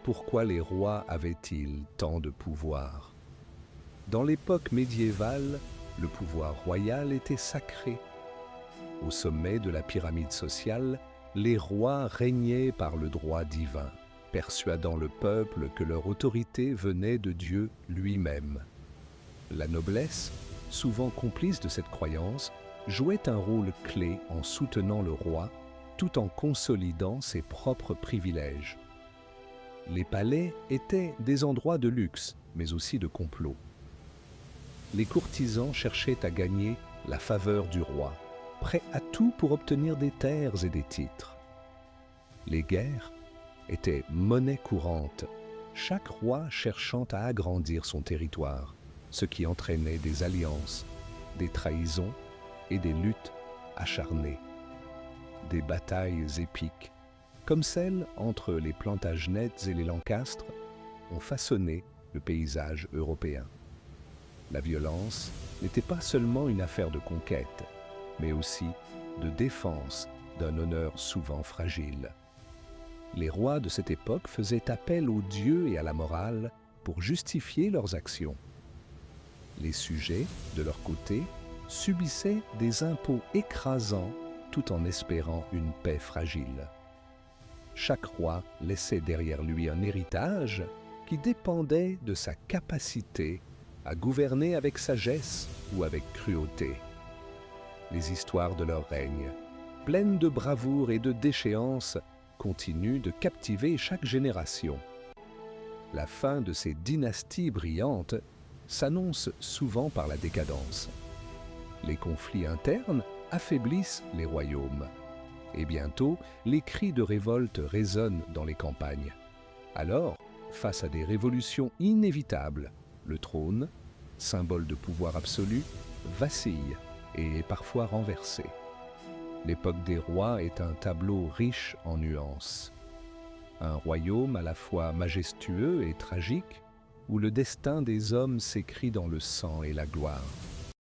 Pourquoi les rois avaient-ils tant de pouvoir? Dans l'époque médiévale, le pouvoir royal était sacré. Au sommet de la pyramide sociale, les rois régnaient par le droit divin, persuadant le peuple que leur autorité venait de Dieu lui-même. La noblesse, souvent complice de cette croyance, jouait un rôle clé en soutenant le roi, tout en consolidant ses propres privilèges. Les palais étaient des endroits de luxe, mais aussi de complot. Les courtisans cherchaient à gagner la faveur du roi, prêts à tout pour obtenir des terres et des titres. Les guerres étaient monnaie courante, chaque roi cherchant à agrandir son territoire, ce qui entraînait des alliances, des trahisons et des luttes acharnées. Des batailles épiques, comme celle entre les Plantagenets et les Lancastres, ont façonné le paysage européen. La violence n'était pas seulement une affaire de conquête, mais aussi de défense d'un honneur souvent fragile. Les rois de cette époque faisaient appel aux dieux et à la morale pour justifier leurs actions. Les sujets, de leur côté, subissaient des impôts écrasants tout en espérant une paix fragile. Chaque roi laissait derrière lui un héritage qui dépendait de sa capacité à gouverner avec sagesse ou avec cruauté. Les histoires de leur règne, pleines de bravoure et de déchéance, continuent de captiver chaque génération. La fin de ces dynasties brillantes s'annonce souvent par la décadence. Les conflits internes affaiblissent les royaumes. Et bientôt, les cris de révolte résonnent dans les campagnes. Alors, face à des révolutions inévitables, le trône, symbole de pouvoir absolu, vacille et est parfois renversé. L'époque des rois est un tableau riche en nuances. Un royaume à la fois majestueux et tragique, où le destin des hommes s'écrit dans le sang et la gloire.